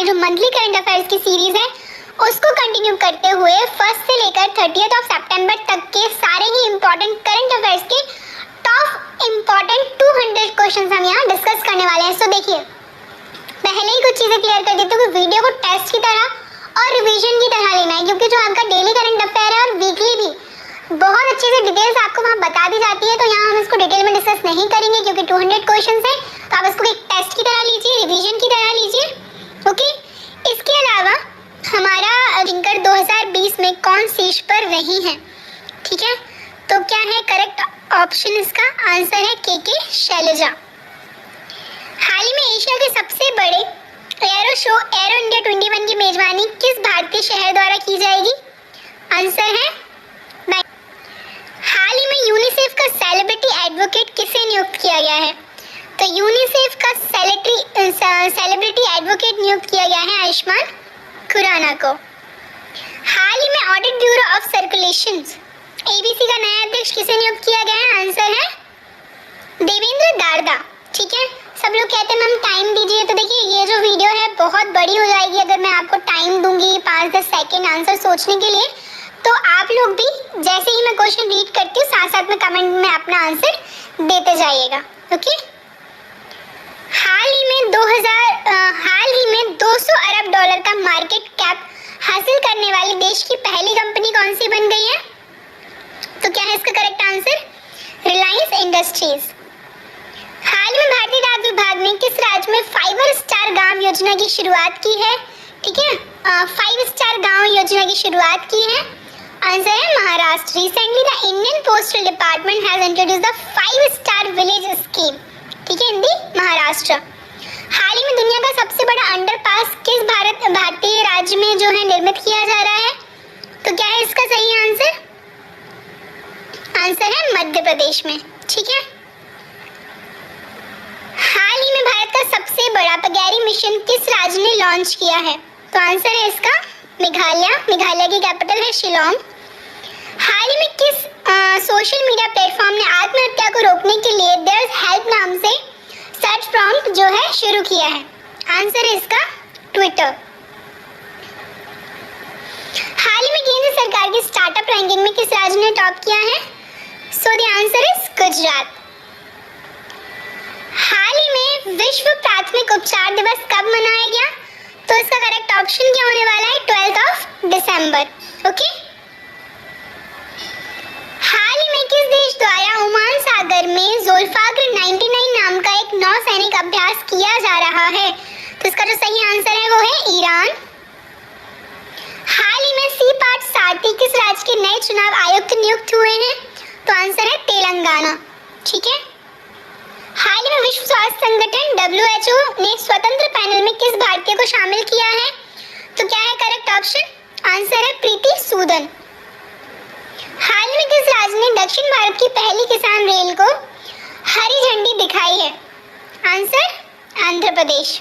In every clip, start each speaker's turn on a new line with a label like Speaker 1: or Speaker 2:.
Speaker 1: हमारे जो monthly current affairs की सीरीज है उसको कंटिन्यू करते हुए 1 से लेकर 30 सितंबर तक के सारे ही इम्पोर्टेंट करंट अफेयर्स के टॉप इम्पोर्टेंट 200 क्वेश्चंस हम यहाँ डिस्कस करने वाले हैं। सो देखिए, पहले ही कुछ चीज़ें क्लियर कर देती हूँ कि वीडियो को टेस्ट की तरह और रिवीजन की तरह लेना है, क्योंकि जो आपका डेली करंट अफेयर है और वीकली भी बहुत अच्छे से डिटेल्स आपको वहाँ बता दी जाती है। तो यहाँ हम इसको डिटेल में डिस्कस नहीं करेंगे क्योंकि 200 क्वेश्चंस हैं, तो आप इसको एक टेस्ट की तरह लीजिए, रिवीजन की तरह लीजिए। ओके, इसके अलावा हमारा रिंकर 2020 में कौन शीर्ष पर रही है, ठीक है। तो क्या है करेक्ट ऑप्शन, इसका आंसर है के शैलजा। हाल ही में एशिया के सबसे बड़े एरो शो एरो इंडिया 21 की मेजबानी किस भारतीय शहर द्वारा की जाएगी, आंसर है हाल ही में यूनिसेफ का सेलिब्रिटी एडवोकेट किसे नियुक्त किया गया है। तो यूनिसेफ का सेलिब्रिटी एडवोकेट नियुक्त किया गया है आयुष्मान खुराना को। हाल ही में audit bureau of circulation ABC का नया अध्यक्ष किसे नियुक्त किया गया है, आंसर है देवेंद्र दारदा, ठीक है। सब लोग कहते हैं मैम टाइम दीजिए, तो देखिए ये जो वीडियो है बहुत बड़ी हो जाएगी अगर मैं आपको टाइम दूंगी 5-10 सेकेंड आंसर सोचने के लिए। तो आप लोग भी जैसे ही मैं क्वेश्चन रीड करती हूँ साथ साथ में कमेंट में अपना आंसर देते जाइएगा। ओके, हाल ही में 200 अरब डॉलर का मार्केट कैप हासिल करने वाली देश की पहली कंपनी कौन सी बन गई है। तो क्या है इसका करेक्ट आंसर, रिलायंस इंडस्ट्रीज। हाल में भारतीय डाक विभाग ने किस राज्य में 5 स्टार गांव योजना की शुरुआत की है, ठीक है। 5 स्टार गांव योजना की शुरुआत की है, आंसर है Maharashtra. Recently the Indian postal department has introduced the 5 star village scheme, ठीक है, इन दी महाराष्ट्र। हाल ही में दुनिया का सबसे बड़ा अंडरपास किस भारतीय राज्य में जो है निर्मित किया जा रहा है। तो क्या है इसका सही आंसर, आंसर है मध्य प्रदेश में, ठीक है। हाल ही में भारत का सबसे बड़ा पगेरी मिशन किस राज्य ने लॉन्च किया है। तो आंसर है इसका मेघालय की कैपिटल है शिलोंग। हाल ही में किस सोशल मीडिया प्लेटफॉर्म ने आत्महत्या को रोकने के लिए देयर हेल्प नाम से सर्च प्रॉम्प्ट जो है शुरू किया है, आंसर है इसका ट्विटर। हाल ही में केंद्र सरकार की स्टार्टअप रैंकिंग में किस राज्य ने टॉप किया है। So the answer is Gujarat. हाल ही में विश्व प्राथमिक उपचार दिवस कब मनाया गया। तो इसका करेक्ट ऑप्शन क्या होने वाला है, 12 दिसंबर। ओके, हाल ही में किस देश द्वारा ओमान सागर में ज़ुल्फ़ाकार 99 नाम का एक नौसैनिक अभ्यास किया जा रहा है। तो इसका जो सही आंसर है वो है ईरान। हाल ही में सी पार्थ सारथी किस राज्य के नए चुनाव आयुक्त नियुक्त हुए हैं। तो आंसर है तेलंगाना, ठीक है। हाल ही में विश्व स्वास्थ्य संगठन WHO ने स्वतंत्र पैनल में किस भारतीय को शामिल किया है। तो क्या है करेक्ट ऑप्शन, आंसर है प्रीति सूदन। हाल में किस राज्य ने दक्षिण भारत की पहली किसान रेल को हरी झंडी दिखाई है, आंसर आंध्र प्रदेश।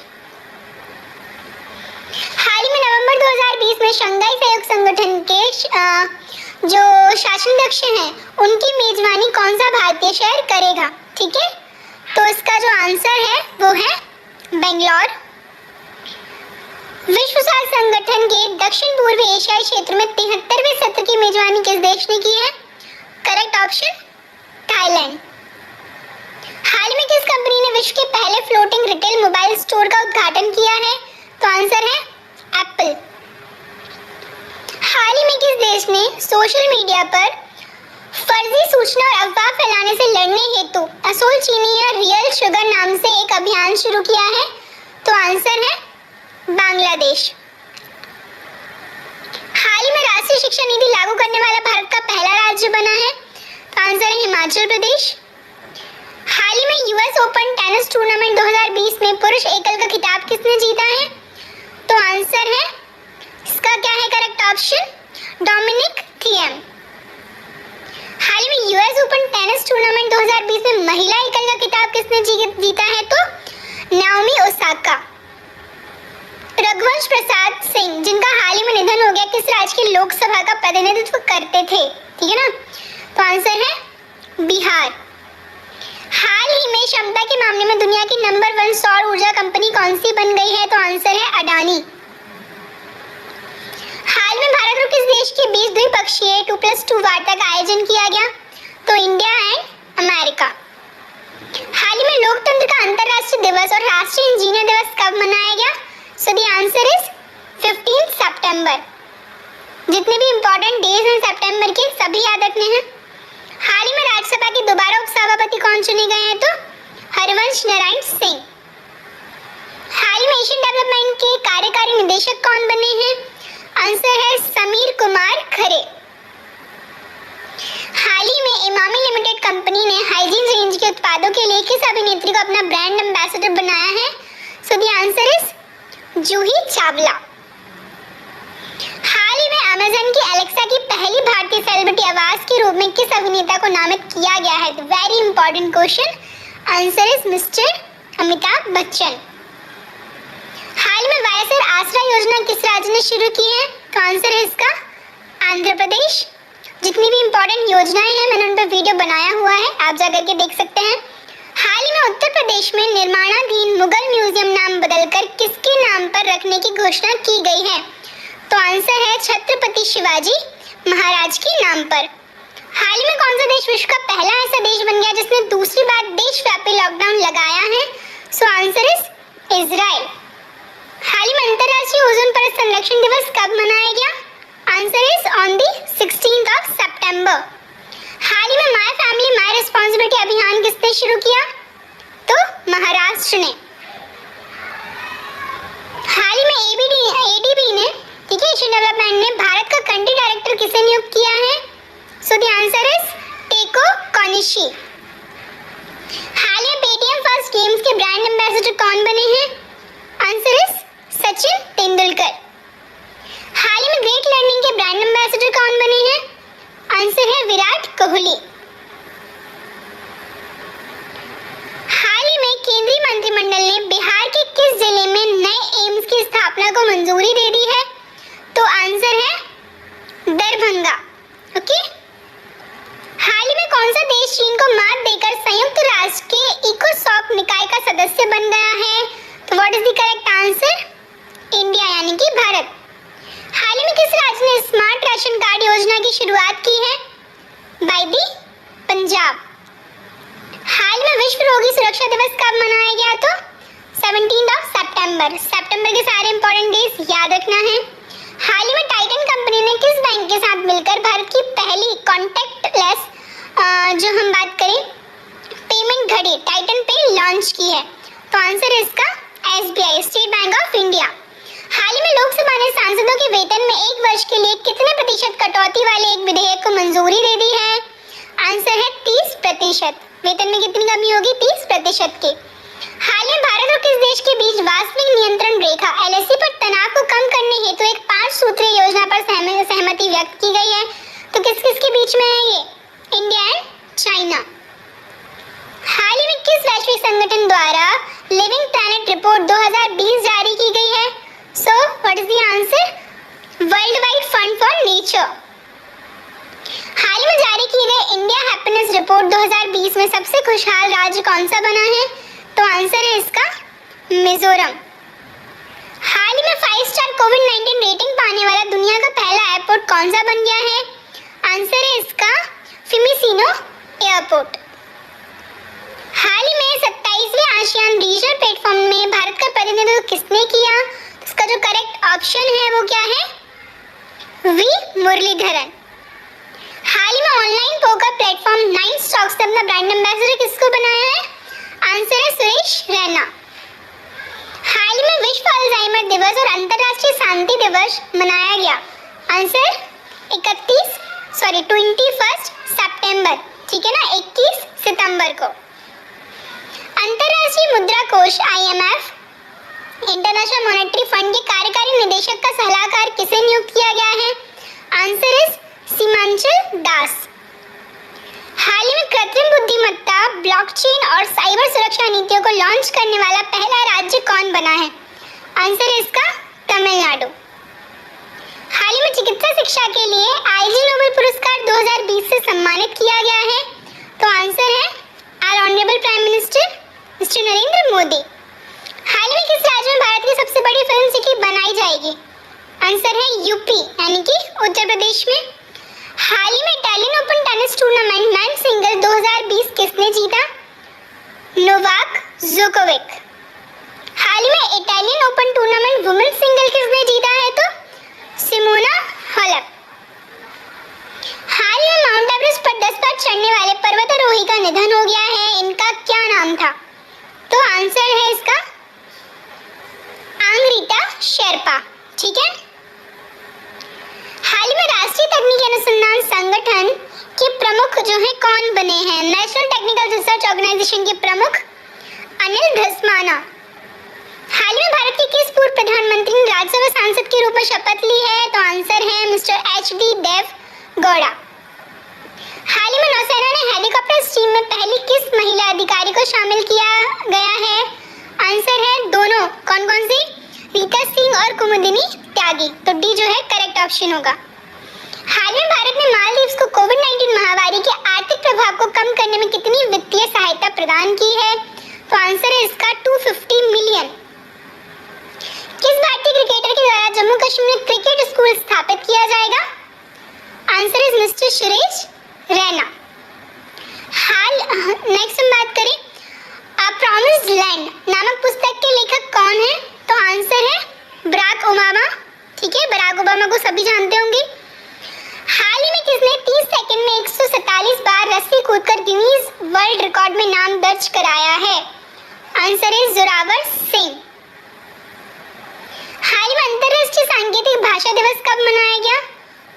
Speaker 1: हाल ही में नवंबर 2020 में शंघाई सहयोग संगठन के जो शासनाध्यक्ष हैं उनकी मेजबानी कौन सा भारतीय शहर करेगा, ठीक है। तो इसका जो आंसर है वो है बेंगलोर। विश्व स्वास्थ्य संगठन के दक्षिण पूर्व एशियाई क्षेत्र में 73वें सत्र की मेजबानी किस देश ने की है। Correct option Thailand. हाल में किस कंपनी ने विश्व के पहले फ्लोटिंग रिटेल मोबाइल स्टोर का उद्घाटन किया है। तो आंसर है एप्पल। हाल ही में किस देश ने सोशल मीडिया पर फर्जी सूचना और अफवाह फैलाने से लड़ने हेतु असोल चीनी या रियल शुगर नाम से एक अभियान शुरू किया है। तो आंसर है बांग्लादेश। हाल ही में राष्ट्रीय शिक्षा नीति लागू करने वाला भारत का पहला राज्य बना है। तो आंसर है हिमाचल प्रदेश। हाल ही में यूएस ओपन टेनिस टूर्नामेंट 2020 में पुरुष एकल का खिताब किसने जीता है। तो आंसर है इसका क्या है करेक्ट ऑप्शन, डोमिनिक थिएम। हाल ही में यूएस ओपन टेनिस टूर्नामेंट 2020 में महिला एकल का खिताब किसने जीता है। तो नाओमी ओसाका। रघुवंश प्रसाद सिंह जिनका हाल ही में निधन हो गया किस राज्य की लोकसभा का प्रतिनिधित्व करते थे, ठीक है ना। तो आंसर है बिहार। हाल ही में क्षमता के मामले में दुनिया की नंबर 1 सौर ऊर्जा कंपनी कौन सी बन गई है? तो आंसर है अडानी। हाल में भारत और किस देश के बीच द्विपक्षीय 2+2 वार्ता का आयोजन किया गया? तो इंडिया एंड अमेरिका। हाल ही में लोकतंत्र का अंतर्राष्ट्रीय दिवस और राष्ट्रीय इंजीनियर दिवस कब मनाया गया? सो द आंसर इज 15 सितंबर। जितने भी इंपॉर्टेंट डेज हैं सितंबर के सभी याद रखने हैं। हाल ही में राज्यसभा के दोबारा उपसभापति कौन चुने गए हैं? तो हरिवंश नारायण सिंह। हाल ही में एशियन डेवलपमेंट के कार्यकारी निदेशक कौन बने हैं? आंसर है समीर कुमार खरे। हाल ही में इमामी लिमिटेड कंपनी ने हाइजीन रेंज के उत्पादों के लिए किस अभिनेत्री को अपना ब्रांड एम्बेसडर बनाया है? So the answer is Juhi Chawla. हाल ही में अमेज़न की एलेक्सा की पहली भारतीय सेलिब्रिटी आवाज के रूप में किस अभिनेता को नामित किया गया है? Very important question. Answer is mister Amitabh Bachchan. हाल में वायसर आसरा योजना किस राज्य ने शुरू की है? तो आंसर है इसका आंध्र प्रदेश। जितनी भी इंपॉर्टेंट योजनाएं हैं मैंने उन पर वीडियो बनाया हुआ है, आप जाकर के देख सकते हैं। हाल ही में उत्तर प्रदेश में निर्माणाधीन मुगल म्यूजियम नाम बदलकर किसके नाम पर रखने की घोषणा की गई है? तो आंसर है छत्रपति शिवाजी महाराज के नाम पर। हाल ही में कौन सा देश विश्व का पहला ऐसा देश बन गया जिसने दूसरी बार देशव्यापी लॉकडाउन लगाया है? So answer is Israel. हाल ही में अंतर्राष्ट्रीय ओजोन परत संरक्षण दिवस कब मनाया गया? आंसर इज ऑन दी 16 सितंबर। हाल ही में माय फैमिली माय रिस्पांसिबिलिटी अभियान किसने शुरू किया? तो महाराष्ट्र ने। हाल ही में एडीबी ने एशियन डेवलपमेंट ने भारत का कंट्री डायरेक्टर किसे नियुक्त किया है? So the answer is Takeo Konishi. हाल में पेटीएम फर्स्ट गेम्स के ब्रांड एम्बेसडर कौन बने हैं? Answer is Sachin Tendulkar. हाल ही में ग्रेट लर्निंग के ब्रांड एम्बेसडर कौन बने हैं? आंसर है विराट कोहली। हाल ही में केंद्रीय मंत्रिमंडल ने बिहार के किस जिले में नए एम्स की स्थापना को मंजूरी दे दी है? तो आंसर है दरभंगा। ओके। हाल ही में कौन सा देश चीन को मात देकर संयुक्त राष्ट्र के इकोसॉक निकाय का सदस्य बन गया है? तो what is the correct answer? India यानी कि भारत। हाल ही में किस राज्य ने स्मार्ट राशन कार्ड योजना की शुरुआत की है? By the Punjab. हाल में विश्व रोगी सुरक्षा दिवस कब मनाया गया? तो 17 सितंबर। सितंबर के सारे इंपॉर्टेंट डेज याद रखना है। हाल ही में टाइटन कंपनी ने किस बैंक के साथ मिलकर भारत की पहली कॉन्टैक्टलेस जो हम बात करें पेमेंट घड़ी टाइटन पे लॉन्च की है? तो आंसर है इसका SBI, state bank of India. हाल ही में लोकसभा ने सांसदों के वेतन में 1 वर्ष के लिए कितने प्रतिशत कटौती वाले एक विधेयक को मंजूरी दे दी है? आंसर है 30%। वेतन में कितनी कमी होगी? 30% की। हाल में भारत और किस देश के बीच वास्तविक नियंत्रण रेखा एलएसी पर तनाव को कम करने हेतु एक 5 सूत्रीय योजना पर सहमति व्यक्त की गई है? तो किस किस के बीच में है ये? India and China. हाल ही में किस वैश्विक संगठन द्वारा लिविंग प्लैनेट रिपोर्ट 2020 जारी की गई है? So what is the answer? World wide fund for nature. हाल ही में जारी की गई इंडिया हैप्पीनेस रिपोर्ट 2020 में सबसे खुशहाल राज्य कौन सा बना है? तो आंसर है इसका मिजोरम। हाल ही में 5 स्टार कोविड-19 रेटिंग पाने वाला दुनिया का पहला एयरपोर्ट कौन सा बन गया है? आंसर है इसका फिमिसिनो एयरपोर्ट। हाल ही में 27वें आसियान रीजनल प्लेटफॉर्म में भारत का प्रतिनिधित्व किसने किया? इसका जो करेक्ट ऑप्शन है वो क्या है? वी मुरलीधरन। हाल ही में ऑनलाइन पोकर प्लेटफॉर्म 9 स्टॉक्स ने अपना ब्रांड एम्बेसडर किसको बनाया है? आंसर है सुरेश रैना। हाल ही में विश्व अल्जाइमर दिवस और अंतर्राष्ट्रीय शांति दिवस मनाया गया? आंसर 21 सितंबर, ठीक है ना, 21 सितंबर को। अंतर्राष्ट्रीय मुद्रा कोष IMF इंटरनेशनल मॉनेटरी फंड के कार्यकारी निदेशक का सलाहकार किसे नियुक्त किया गया है? आंसर इज सीमांचल दास। हाल ही में कृत्रिम बुद्धिमत्ता, ब्लॉकचेन और साइबर सुरक्षा नीतियों को लॉन्च करने वाला पहला राज्य कौन बना है? आंसर है इसका तमिलनाडु। हाल ही में चिकित्सा शिक्षा के लिए IG नोबेल पुरस्कार 2020 से सम्मानित किया गया है? तो आंसर है our honourable prime minister mister Narendra Modi. हाल ही में किस राज्य में भारत की सबसे बड़ी फिल्म सिटी बनाई जाएगी? आंसर है यूपी यानी कि उत्तर प्रदेश में। हाल ही में Italian open tennis tournament men single 2020 किसने जीता? Novak Djokovic. हाल ही में Italian open tournament women single किसने जीता है? तो सिमोना हालेप। हाल ही में माउंट एवरेस्ट पर 10 बार चढ़ने वाले पर्वतारोही का निधन हो गया है, इनका क्या नाम था? तो आंसर है इसका आंग्रीटा शेरपा। ठीक है। हाल ही में राष्ट्रीय तकनीकी अनुसंधान संगठन के प्रमुख जो है कौन बने हैं? नेशनल टेक्निकल रिसर्च ऑर्गेनाइजेशन के प्रमुख अनिल धस्माना। हाल ही में भारत के किस पूर्व प्रधानमंत्री ने राज्यसभा सांसद के रूप में शपथ ली है? तो आंसर है मिस्टर एच.डी. देव गौड़ा। हाल ही में नौसेना ने हेलीकॉप्टर टीम में पहली किस महिला अधिकारी को शामिल किया गया है? आंसर है दोनों। कौन कौन सी? रीता सिंह और कुमुदिनी त्यागी। तो डी जो है करेक्ट ऑप्शन होगा। हाल में भारत ने मालदीव्स को कोविड-19 महामारी के आर्थिक प्रभाव को कम करने में कितनी वित्तीय सहायता प्रदान की है? तो आंसर है इसका 250 मिलियन। किस भारतीय क्रिकेटर के द्वारा जम्मू कश्मीर में क्रिकेट स्कूल स्थापित किया जाएगा? Answer is mister Suresh Raina. Next हम बात करें प्रॉमिस्ड लैंड नामक पुस्तक के लेखक कौन है? तो आंसर है बराक ओबामा। ठीक है, बराक ओबामा को सभी जानते होंगे। हाल ही में किसने 30 सेकंड में 147 बार रस्सी कूदकर गिनीज वर्ल्ड रिकॉर्ड में नाम दर्ज कराया है? आंसर है जोरावर सिंह। हाल ही में अंतर्राष्ट्रीय सांकेतिक भाषा दिवस कब मनाया गया?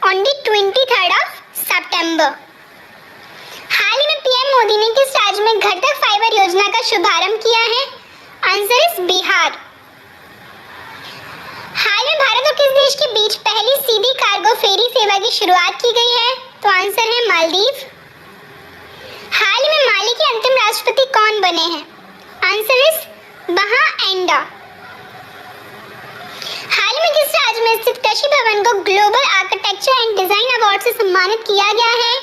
Speaker 1: On the 23rd of September। हाल ही में पीएम मोदी ने किस राज्य में घर तक फाइबर योजना का शुभारंभ किया है? Answer is Bihar. हाल में भारत और किस देश के बीच पहली सीधी कार्गो फेरी सेवा की शुरुआत की गई है? तो आंसर है मालदीव। हाल ही में माली के अंतिम राष्ट्रपति कौन बने हैं? आंसर इज बहा एंडा। हाल में किस राज्य में स्थित कृषि भवन को global architecture and design award से सम्मानित किया गया है?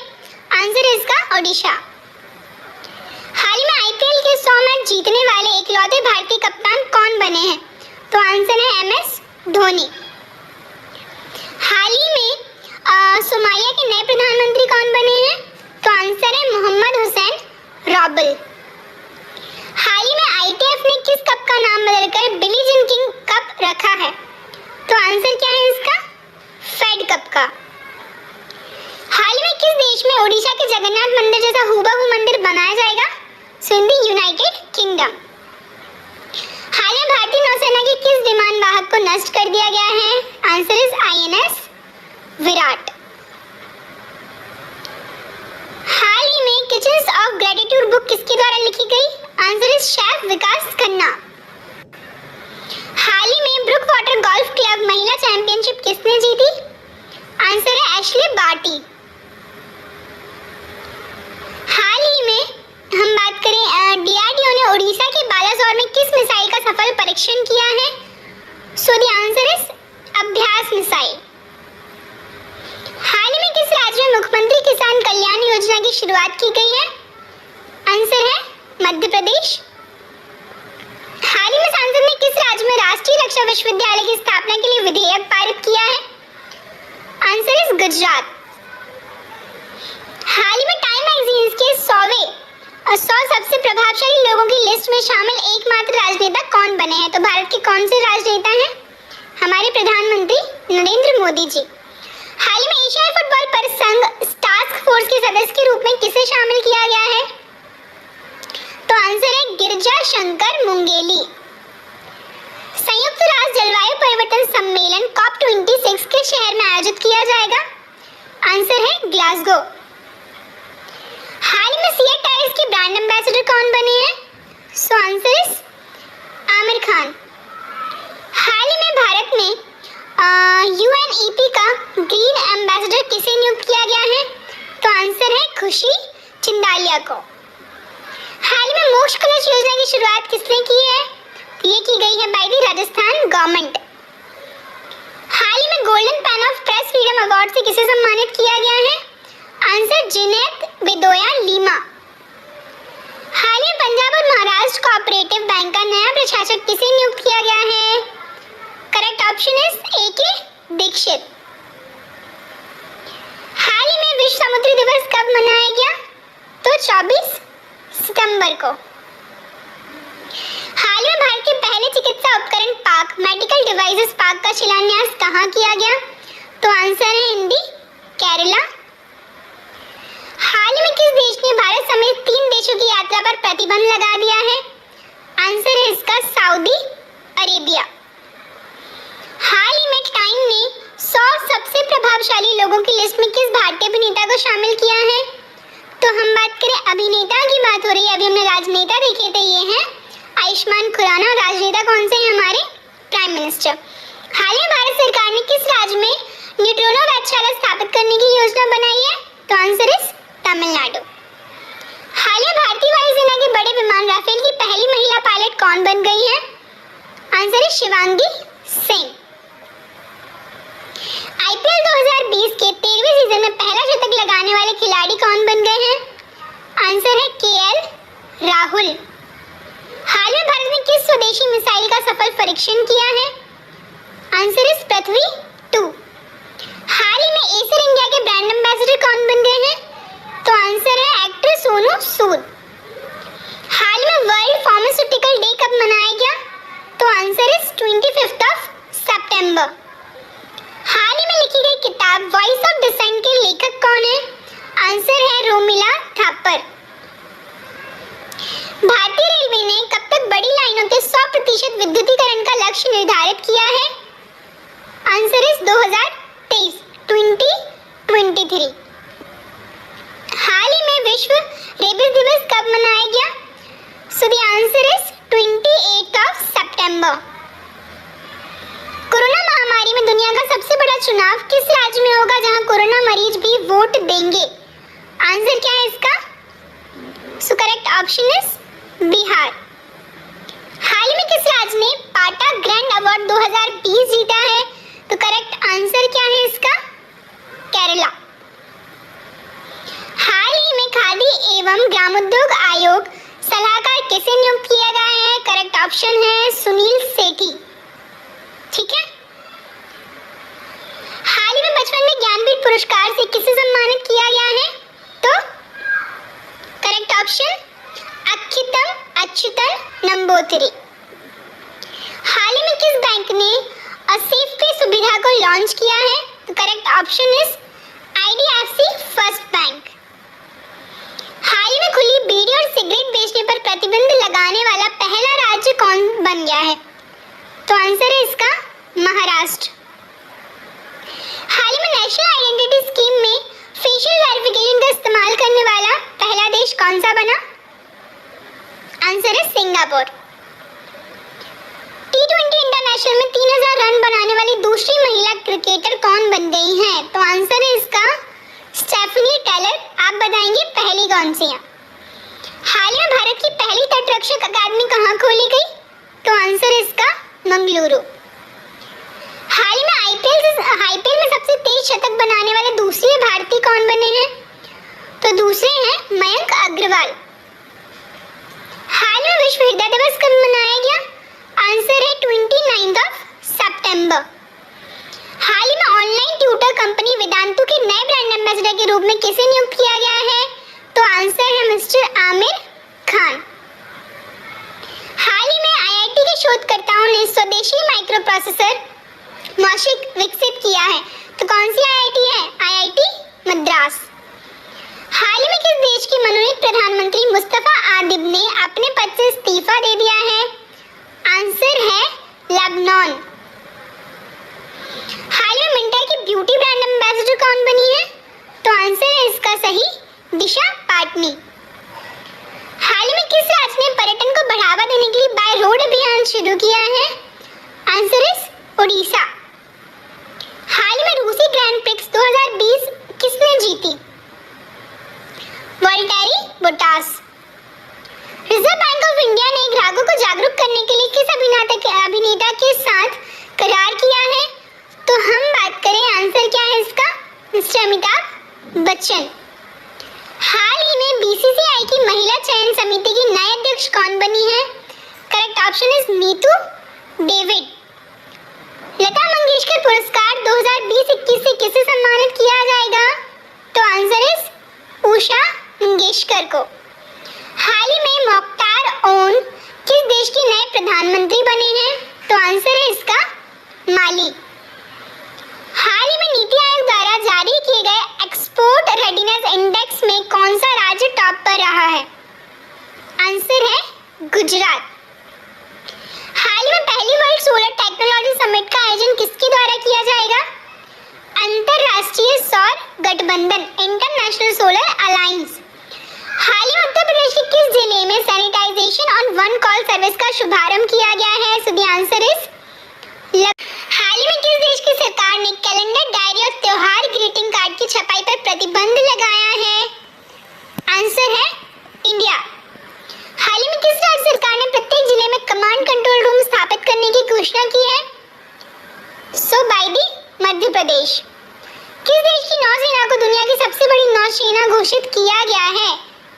Speaker 1: आंसर है इसका ओडिशा। हाल ही में आईपीएल के 100 मैच जीतने वाले इकलौते भारतीय कप्तान कौन बने हैं? तो आंसर है एमएस धोनी। हाल ही में सोमालिया के नए प्रधानमंत्री कौन बने हैं? तो आंसर है मोहम्मद हुसैन रॉबल। हाल ही में आईटीएफ ने किस कप का नाम बदलकर बिली जीन किंग कप रखा है? तो आंसर क्या है इसका? फेड कप का। हाल ही में किस देश में ओडिशा के जगन्नाथ मंदिर जैसा हूबहू मंदिर बनाया जाएगा? In the United Kingdom. हाल में भारतीय नौसेना के किस विमान वाहक को नष्ट कर दिया गया है? Answer is INS Virat. हाल ही में किचन्स ऑफ ग्रेटिट्यूड बुक किसके द्वारा लिखी गई? Answer is chef Vikas Khanna. हाल ही में ब्रुक वाटर गोल्फ क्लब महिला चैंपियनशिप किसने जीती? आंसर है एशले बार्टी। हाल ही में हम बात करें डीआरडीओ ने ओडिशा के बालासोर में किस मिसाइल का सफल परीक्षण किया है? सो द आंसर इज अभ्यास मिसाइल। हाल ही में किस राज्य में मुख्यमंत्री किसान कल्याण योजना की शुरुआत की गई है? आंसर है मध्य प्रदेश। हाल ही में संसद ने किस राज्य में राष्ट्रीय रक्षा विश्वविद्यालय की स्थापना के लिए विधेयक पारित किया है? Answer is Gujarat. हाल ही में टाइम मैगजीन के 100 सबसे प्रभावशाली लोगों की लिस्ट में शामिल एकमात्र राजनेता कौन बने हैं? तो भारत के कौन से राजनेता हैं? हमारे प्रधानमंत्री नरेंद्र मोदी जी। हाल ही में एशियाई फुटबॉल परिसंघ टास्क फोर्स के सदस्य के रूप में किसे शामिल किया गया है? तो आंसर है गिरिजा शंकर मुंगेली। संयुक्त राष्ट्र जलवायु परिवर्तन सम्मेलन COP26 किस शहर में आयोजित किया जाएगा? आंसर है ग्लासगो। हाल में सिया टायर्स के ब्रांड एम्बेसडर कौन बने हैं? So answer is Aamir Khan. हाल ही में भारत में UNEP का ग्रीन एम्बेसडर किसे नियुक्त किया गया है? तो आंसर है खुशी चिंदालिया को। हाल ही में मोक्ष कलश योजना की शुरुआत किसने की है? ये की गई है बाय द राजस्थान गवर्नमेंट। हाल ही में golden pen of press freedom award से किसे सम्मानित किया गया है? Answer Jineth Bedoya Lima. Punjab और महाराष्ट्र कोऑपरेटिव बैंक का नया प्रशासक किसे नियुक्त किया गया है? करेक्ट ऑप्शन इज ए के दीक्षित। हाल ही में विश्व समुद्री दिवस कब मनाया गया? तो 24 सितंबर को। हाल में भारत के पहले चिकित्सा उपकरण पार्क मेडिकल डिवाइसेस पार्क का शिलान्यास कहाँ किया गया? तो आंसर है हिंदी केरला। हाल में किस देश ने भारत समेत 3 देशों की यात्रा पर प्रतिबंध लगा दिया है? आंसर है इसका सऊदी अरेबिया। हाल ही में टाइम ने 100 सबसे प्रभावशाली लोगों की लिस्ट में किस भारतीय अभिनेता को शामिल किया है? तो हम बात करें अभिनेता की बात हो रही है, अभी हमने राजनेता देखे थे, ये हैं आयुष्मान खुराना। और राजनेता कौन से हैं? हमारे प्राइम मिनिस्टर। हाल में भारत सरकार ने किस राज्य में न्यूट्रिनो वेधशाला स्थापित करने की योजना बनाई है? तो आंसर इज तमिलनाडु। हाल में भारतीय वायुसेना के बड़े विमान राफेल की पहली महिला पायलट कौन बन गई है? आंसर है शिवांगी सिंह। आईपीएल 2020 के 13वें सीजन में पहला शतक लगाने वाले खिलाड़ी कौन बन गए हैं? आंसर है केएल राहुल। हाल में भारत ने किस स्वदेशी मिसाइल का सफल परीक्षण किया है? आंसर इज पृथ्वी 2। हाल ही में एसर इंडिया के ब्रांड एम्बेसडर कौन बन गए हैं? तो आंसर है एक्टर सोनू सूद। हाल में वर्ल्ड फार्मास्यूटिकल डे कब मनाया गया? तो आंसर इज 25 सितंबर। हाल ही में लिखी गई किताब वॉइस ऑफ डिसेंट के लेखक कौन है? आंसर है रोमिला थापर। भारतीय रेलवे ने कब तक बड़ी लाइनों के 100% विद्युतीकरण का लक्ष्य निर्धारित किया है? Answer is 2023। हाल ही में विश्व रेबिस दिवस कब मनाया गया? सो the answer is 28 September. Corona महामारी में दुनिया का सबसे बड़ा चुनाव किस राज्य में होगा जहां कोरोना मरीज भी वोट देंगे? आंसर क्या है इसका? So correct option is Bihar. हाल में किस राज्य ने पाटा ग्रैंड अवार्ड 2020 जीता है? तो करेक्ट आंसर क्या है इसका? केरला। हाल ही में खादी एवं ग्रामोद्योग आयोग सलाहकार किसे नियुक्त किया गया है? करेक्ट ऑप्शन है सुनील सेठी। ठीक है। हाल ही में बचपन में ज्ञानपीठ पुरस्कार से किसे सम्मानित किया गया है? तो करेक्ट ऑप्शन अच्युतन नंबूतिरी। हाल ही में किस बैंक ने सेफ पे सुविधा को लॉन्च किया है? तो correct option is IDFC first bank. हाल ही में खुली बीड़ी और सिगरेट बेचने पर प्रतिबंध लगाने वाला पहला राज्य कौन बन गया है? तो आंसर है इसका महाराष्ट्र। हाल ही में नेशनल आइडेंटिटी स्कीम में फेशियल वेरिफिकेशन का इस्तेमाल करने वाला पहला देश कौन सा बना? आंसर है सिंगापुर। T20 इंटरनेशनल में 3000 रन बनाने वाली दूसरी महिला क्रिकेटर कौन बन गई है? तो आंसर है इसका स्टेफनी टेलर। आप बताएंगे पहली कौन सी है? हाल में भारत की पहली तटरक्षक अकादमी कहाँ खोली गई? तो आंसर है इसका मंगलुरु। हाल ही में आईपीएल में सबसे तेज शतक बनाने वाले दूसरे भारतीय कौन बने हैं? तो दूसरे हैं मयंक अग्रवाल। हाल में विश्व हृदय दिवस कब मनाया गया? आंसर है 29 सितंबर। हाल ही में ऑनलाइन ट्यूटर कंपनी वेदांतु के नए ब्रांड एम्बेसडर के रूप में किसे नियुक्त किया गया है? तो आंसर है मिस्टर आमिर खान। हाल ही में आईआईटी के शोधकर्ताओं ने स्वदेशी माइक्रो प्रोसेसर मॉशिक विकसित किया है। तो कौन सी आईआईटी है? आईआईटी मद्रास। हाल ही में किस देश के मनोनीत प्रधानमंत्री मुस्तफा आदिब ने अपने पद से इस्तीफा दे दिया है? आंसर है लेबनान। हाल ही में मिंटर की ब्यूटी ब्रांड एम्बेसडर कौन बनी है? तो आंसर है इसका सही दिशा पाटनी। हाल ही में किस राज्य ने पर्यटन को बढ़ावा देने के लिए बाय रोड अभियान शुरू किया है? Answer is Odisha. हाल ही में रूसी ग्रैंड प्रिक्स 2020 किसने जीती? Valtteri Bottas. Reserve bank of India ने ग्राहकों को जागरूक करने के लिए किस अभिनेता के साथ करार किया है? तो हम बात करें आंसर क्या है इसका? मिस्टर अमिताभ बच्चन। हाल ही में बीसीसीआई की महिला चयन समिति की नई अध्यक्ष अध्यक्ष कौन बनी है? Correct option is Neetu David. Lata Mangeshkar पुरस्कार 2020-21 से किसे सम्मानित किया जाएगा? तो आंसर इज उषा मंगेशकर को। हाल ही में मोख्तार ओन किस देश के नए प्रधानमंत्री बने हैं? तो आंसर है इसका माली। हाल ही में नीति आयोग द्वारा जारी किए गए एक्सपोर्ट रेडीनेस इंडेक्स में कौन सा राज्य टॉप पर रहा है? आंसर है गुजरात। हाल ही में पहली वर्ल्ड सोलर टेक्नोलॉजी समिट का आयोजन किसके द्वारा किया जाएगा? अंतरराष्ट्रीय सौर गठबंधन इंटरनेशनल सोलर अलायंस। हाल ही में उत्तर प्रदेश के किस जिले में sanitisation on one call service का शुभारंभ किया गया है? सो द आंसर इज हाल ही में किस देश की सरकार ने कैलेंडर, डायरी और त्योहार ग्रीटिंग कार्ड की छपाई पर प्रतिबंध लगाया है? आंसर है इंडिया। हाल ही में किस राज्य सरकार ने प्रत्येक जिले में कमांड कंट्रोल रूम स्थापित करने की घोषणा की है? सो बाय द मध्य प्रदेश। किस देश की नौसेना को दुनिया की सबसे बड़ी नौसेना घोषित किया गया है?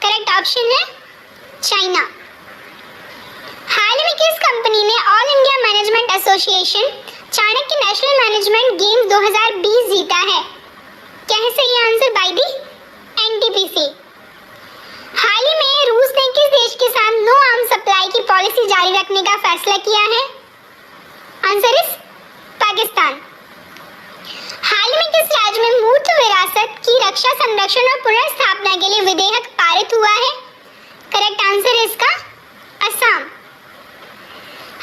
Speaker 1: करेक्ट ऑप्शन है चाइना। हाल ही में किस कंपनी ने all India management association Chanakya national management games 2020 जीता है? क्या है सही आंसर? By the NTPC. हाल ही में रूस ने किस देश के साथ नो आर्म्स सप्लाई की पॉलिसी जारी रखने का फैसला किया है? Answer is Pakistan. हाल ही में किस राज्य में मूर्त विरासत की रक्षा, संरक्षण और पुनर्स्थापना के लिए विधेयक पारित हुआ है? करेक्ट आंसर है इसका असम।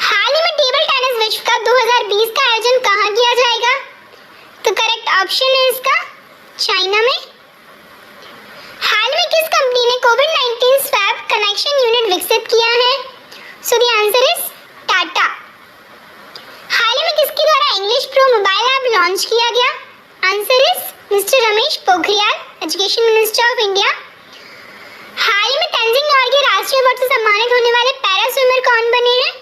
Speaker 1: हाल ही में टेबल टेनिस विश्व कप 2020 का आयोजन कहाँ किया जाएगा? तो करेक्ट ऑप्शन है इसका चाइना में। हाल में किस कंपनी ने कोविड-19 स्वैब कनेक्शन यूनिट विकसित किया है? So the answer is Tata. हाल ही में किसके द्वारा English pro mobile app launch किया गया? Answer is mister Ramesh Pokhriyal, education minister of India. हाल ही में तेंजिंग नॉर्गे राष्ट्रीय अवार्ड से सम्मानित होने वाले पैरा स्विमर कौन बने हैं?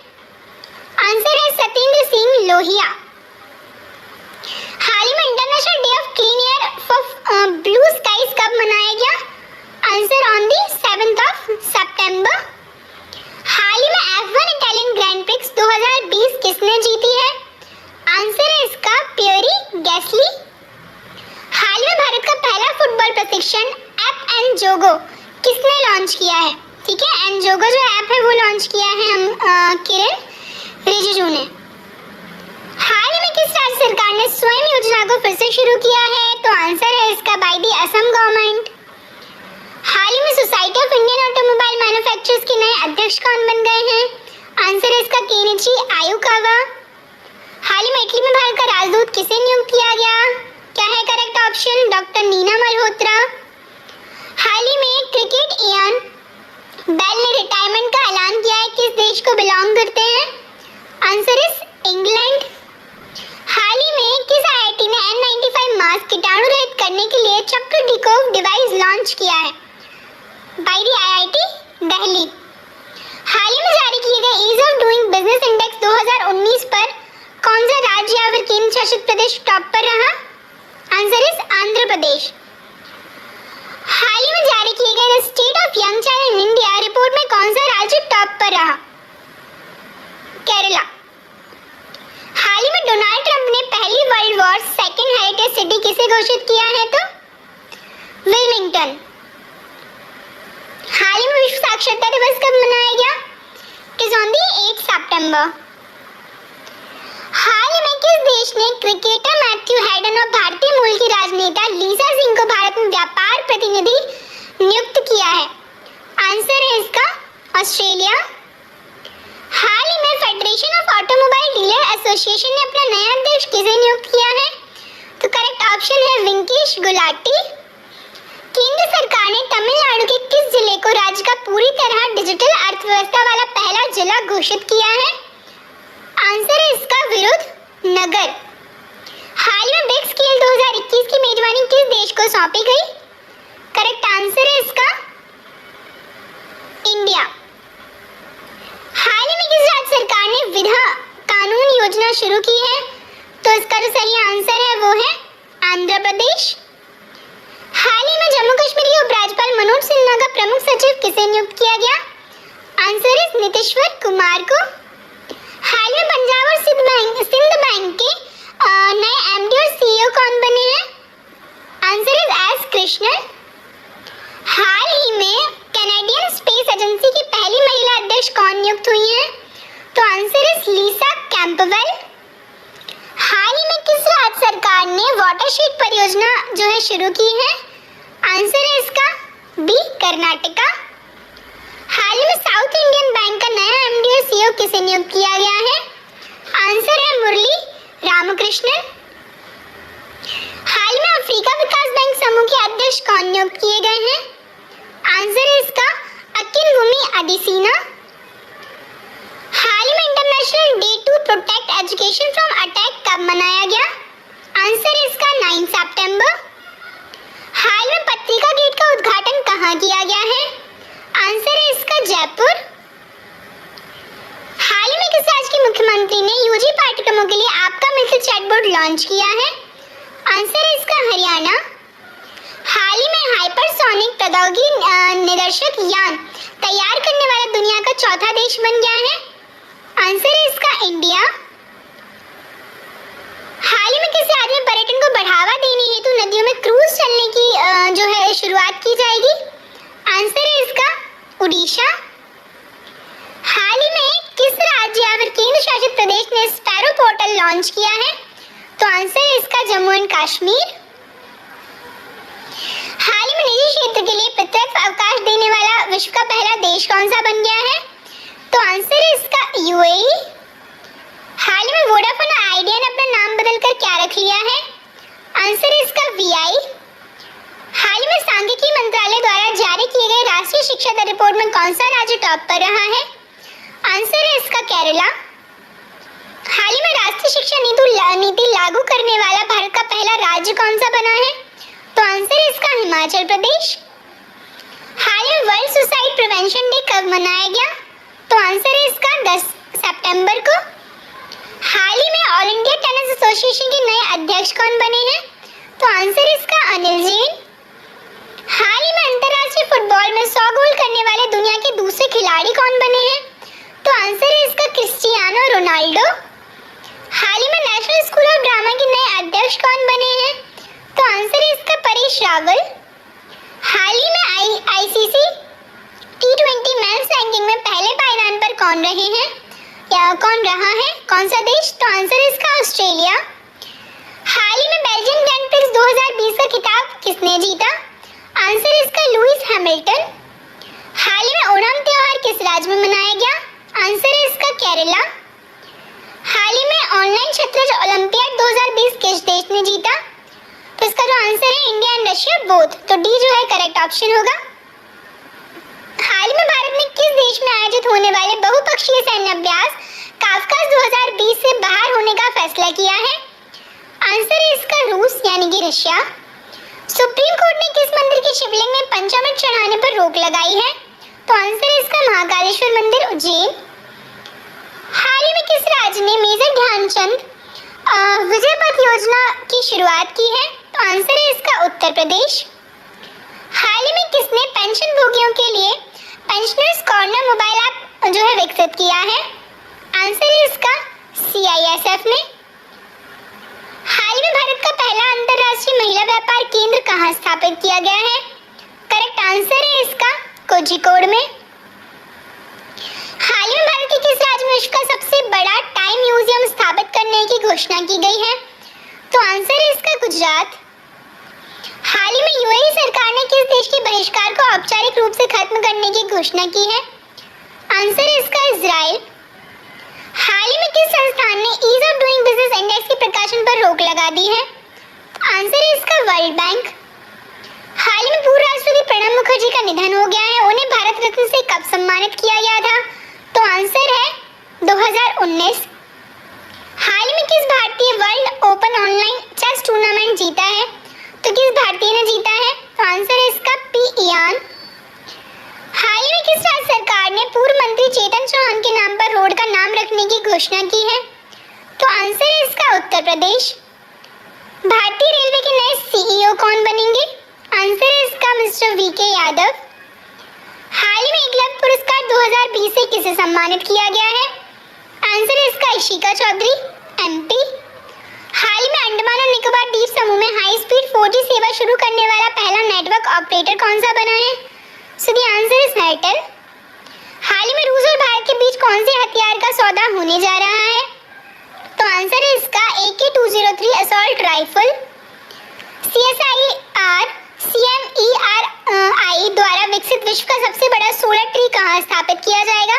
Speaker 1: आंसर है सतेंद्र सिंह लोहिया। हाल ही में international day of clean air for blue skies कब मनाया गया? Answer on the 7th of September। हाल ही में F1 इटालियन ग्रैंड प्रिक्स 2020 किसने जीती है? आंसर है इसका पियरी गैस्ली। हाल में भारत का पहला फुटबॉल प्रशिक्षण ऐप एनजोगो किसने लॉन्च किया है? ठीक है, एनजोगो जो ऐप है वो लॉन्च किया है हम किरण रिजिजू ने। हाल ही में किस राज्य सरकार ने स्वयं योजना को फिर से शुरू किया है? तो आंसर है इसका बाय द असम गवर्नमेंट। हाल ही में society of Indian automobile manufacturers के नए अध्यक्ष कौन बन गए हैं? आंसर है इसका केनिची आयुकावा। हाल ही में इटली में भारत का राजदूत किसे नियुक्त किया गया? क्या है correct option? Doctor Neena Malhotra. हाल ही में क्रिकेट इयान बेल ने रिटायरमेंट का ऐलान किया है, किस देश को बिलोंग करते हैं? Answer is England. हाल ही में किस आईआईटी ने N95 मास्क कीटाणु रहित करने के लिए चक्र डिकोव डिवाइस लॉन्च किया है? By the IIT Delhi. हाल ही में जारी किए गए ease of doing business index 2019 पर कौन सा राज्य या फिर केंद्र शासित प्रदेश टॉप पर रहा? Answer is Andhra Pradesh. हाल ही में जारी किए गए state of young child in India report में कौन सा राज्य टॉप पर रहा? केरला। हाल ही में डोनाल्ड ट्रंप ने पहली world war second heritage city किसे घोषित किया है? तो विलिंगटन। हाल ही में विश्व साक्षरता दिवस कब मनाया गया? इट इज ऑन द 8 सितंबर। हाल ही में किस देश ने क्रिकेटर मैथ्यू हैडन और भारतीय मूल की राजनेता लीजा सिंह को भारत में व्यापार प्रतिनिधि नियुक्त किया है? आंसर है इसका ऑस्ट्रेलिया। हाल ही में federation of automobile dealer association ने अपना नया अध्यक्ष किसे नियुक्त किया है? तो करेक्ट ऑप्शन है वेंकटेश गुलाटी। केंद्र सरकार ने तमिलनाडु के किस जिले को राज्य का पूरी तरह डिजिटल अर्थव्यवस्था वाला पहला जिला घोषित किया है? आंसर है इसका विरुद्धनगर। हाल में बिग स्केल 2021 की मेजबानी किस देश को सौंपी गई? करेक्ट आंसर है इसका इंडिया। हाल ही में किस राज्य सरकार ने विधा कानून योजना शुरू की है? तो इसका जो सही आंसर है वो है आंध्र प्रदेश। हाल ही में जम्मू कश्मीर के उपराज्यपाल मनोज सिन्हा का प्रमुख सचिव किसे नियुक्त किया गया? आंसर इज नीतीश्वर कुमार को। हाल में पंजाब और सिंध बैंक के नए एमडी और सीईओ कौन बने हैं? Answer is S Krishnan. हाल ही में कैनेडियन स्पेस एजेंसी की पहली महिला अध्यक्ष कौन नियुक्त हुई हैं? तो आंसर इज लीसा कैंपबेल। हाल ही में किस राज्य सरकार ने वाटरशेड परियोजना जो है शुरू की है? आंसर है इसका बी कर्नाटका। हाल ही में साउथ इंडियन बैंक का नया एमडी और सीईओ किसे नियुक्त किया गया है? आंसर है मुरली रामकृष्णन। हाल में अफ्रीका विकास बैंक समूह के अध्यक्ष कौन नियुक्त किए गए हैं? आंसर है इसका अकिनवुमी अदिसीना। हाल में international day to protect education from attack कब मनाया गया? आंसर है इसका 9 सितंबर। हाल में पत्रिका गेट का उद्घाटन कहाँ किया गया है? आंसर है इसका जयपुर। हाल ही में किस राज्य के मुख्यमंत्री ने यूजी पाठ्यक्रमों के लिए आपका मित्र चैटबॉट लॉन्च किया है? आंसर है इसका हरियाणा। हाल ही में हाइपरसोनिक प्रौद्योगिकी निदर्शक यान तैयार करने वाला दुनिया का चौथा देश बन गया है? आंसर है इसका इंडिया। हाल ही में किस राज्य में पर्यटन को बढ़ावा देने हेतु नदियों में क्रूज चलने की जो है शुरुआत की जाएगी? आंसर है इसका उड़ीसा। हाल ही में किस राज्य या फिर केंद्र शासित प्रदेश ने स्पैरो पोर्टल लॉन्च किया है? तो आंसर है इसका जम्मू एंड कश्मीर। हाल ही में निजी क्षेत्र के लिए प्रत्यक्ष अवकाश देने वाला विश्व का पहला देश कौन सा बन गया है? तो आंसर है इसका यूएई। हाल ही में वोडाफोन आइडिया ने अपना नाम बदलकर क्या रख लिया है? आंसर है इसका वीआई। हाल ही में सांख्यिकी मंत्रालय द्वारा जारी किए गए राष्ट्रीय शिक्षा दर रिपोर्ट में कौन सा राज्य टॉप पर रहा है? आंसर है इसका केरला। हाल ही में राष्ट्रीय शिक्षा नीति लागू करने वाला भारत का पहला राज्य कौन सा बना है? तो आंसर है इसका हिमाचल प्रदेश। हाल ही में वर्ल्ड सुसाइड प्रिवेंशन डे कब मनाया गया? तो आंसर है इसका 10 सितंबर को। हाल ही में ऑल इंडिया टेनिस एसोसिएशन के नए अध्यक्ष कौन बने हैं? तो आंसर है इसका अनिल जैन। हाल ही में अंतर्राष्ट्रीय फुटबॉल में 100 गोल करने वाले दुनिया के दूसरे खिलाड़ी कौन बने हैं? तो आंसर है इसका क्रिस्टियानो रोनाल्डो। हाल ही में नेशनल स्कूल ऑफ ड्रामा के नए अध्यक्ष कौन बने हैं? तो आंसर है इसका परेश रावल। हाल ही में आईसीसी T20 मेंस रैंकिंग में पहले पायदान पर कौन रहे हैं या कौन रहा है? कौन सा देश? तो आंसर है इसका ऑस्ट्रेलिया। हाल ही में बेल्जियम ग्रैंड प्रिक्स 2020 का खिताब किसने जीता? आंसर है इसका लुइस हैमिल्टन। हाल ही में ओणम त्योहार किस राज्य में मनाया गया? आंसर है इसका केरला। हाल ही में ऑनलाइन शतरंज ओलंपियाड 2020 किस देश ने जीता? तो इसका जो आंसर है इंडिया एंड रशिया बोथ, तो डी जो है करेक्ट ऑप्शन होगा। हाल ही में भारत ने किस देश में आयोजित होने वाले बहुपक्षीय सैन्य अभ्यास काफकाज 2020 से बाहर होने का फैसला किया है? आंसर है इसका रूस यानी कि रशिया। सुप्रीम कोर्ट ने किस मंदिर के शिवलिंग में पंचामृत चढ़ाने पर रोक लगाई है? तो आंसर है इसका महाकालेश्वर मंदिर उज्जैन। हाल ही में किस राज्य ने मेजर ध्यानचंद विजय पथ योजना की शुरुआत की है? तो आंसर है इसका उत्तर प्रदेश। हाल ही में किसने पेंशन भोगियों के लिए पेंशनर्स कॉर्नर मोबाइल ऐप जो है विकसित किया है? आंसर है इसका CISF ने। हाल ही में भारत का पहला अंतर्राष्ट्रीय महिला व्यापार केंद्र कहाँ स्थापित किया गया है? करेक्ट आंसर है इसका कोझिकोड में। हाल ही में भारत के किस राज्य में विश्व का सबसे बड़ा टाइम म्यूजियम स्थापित करने की घोषणा की गई है? तो आंसर है इसका गुजरात। हाल ही में यूएई सरकार ने किस देश के बहिष्कार को औपचारिक रूप से खत्म करने की घोषणा की है? आंसर है इसका इजराइल। हाल ही में किस संस्थान ने ease of doing business index के प्रकाशन पर रोक लगा दी है? आंसर है इसका वर्ल्ड बैंक। हाल ही में पूर्व राष्ट्रपति प्रणब मुखर्जी का निधन हो गया है, उन्हें भारत रत्न से कब सम्मानित किया गया था? तो आंसर है 2019। हाल ही में किस भारतीय world open online chess tournament जीता है? तो किस भारतीय ने जीता है? तो आंसर है इसका पी इयान। हाल ही में किस राज्य सरकार ने पूर्व मंत्री चेतन चौहान के नाम पर रोड का नाम रखने की घोषणा की है? तो आंसर है इसका उत्तर प्रदेश। भारतीय रेलवे के नए CEO कौन बनेंगे? आंसर है इसका मिस्टर VK यादव। हाल ही में एकलव्य पुरस्कार 2020 से किसे सम्मानित किया गया है? आंसर है इसका इशिका चौधरी, एमपी। हाल ही में अंडमान और निकोबार द्वीप समूह में हाई स्पीड 4G सेवा शुरू करने वाला पहला नेटवर्क ऑपरेटर कौन सा बना है? So the answer is Airtel. हाल ही में रूस और भारत के बीच कौन से हथियार का सौदा होने जा रहा है? तो आंसर है इसका AK-203 असॉल्ट राइफल। CSIR-CMERI द्वारा विकसित विश्व का सबसे बड़ा सोलर ट्री कहाँ स्थापित किया जाएगा?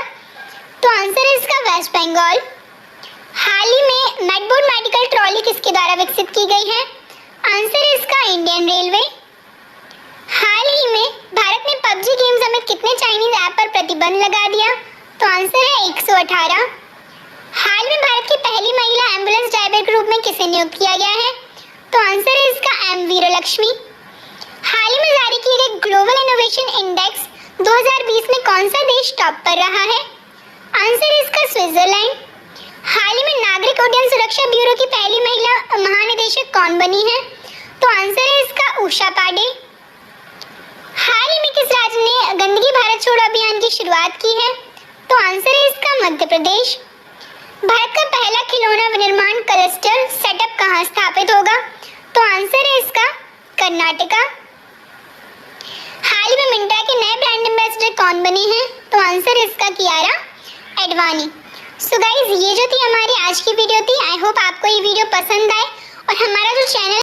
Speaker 1: तो आंसर है इसका वेस्ट बंगाल। हाल ही में मेडबोर्ड मेडिकल ट्रॉली किसके द्वारा विकसित की गई है? आंसर है इसका इंडियन रेलवे। हाल ही में भारत ने PUBG गेम समेत कितने चाइनीज ऐप पर प्रतिबंध लगा दिया? तो आंसर है 118। हाल में भारत की पहली महिला एम्बुलेंस ड्राइवर के रूप में किसे नियुक्त किया गया है? तो आंसर है इसका M वीरलक्ष्मी। हाल ही में जारी किए गए ग्लोबल इनोवेशन इंडेक्स 2020 में कौन सा देश टॉप पर रहा है? आंसर है इसका स्विट्जरलैंड। हाल ही में नागरिक उड्डयन सुरक्षा ब्यूरो की पहली महिला महानिदेशक कौन बनी है? तो आंसर है इसका उषा पांडे। हाल ही में किस राज्य ने गंदगी भारत छोड़ो अभियान की शुरुआत की है? तो आंसर है इसका मध्य प्रदेश। भारत का पहला खिलौना विनिर्माण क्लस्टर सेटअप कहाँ स्थापित होगा? तो आंसर है इसका कर्नाटका। हाल ही में मिंत्रा के नए ब्रांड एम्बेसडर कौन बने हैं? तो आंसर है इसका कियारा एडवानी। सो गाइज, ये जो थी हमारी आज की वीडियो थी। आई होप आपको ये वीडियो पसंद आए और हमारा जो चैनल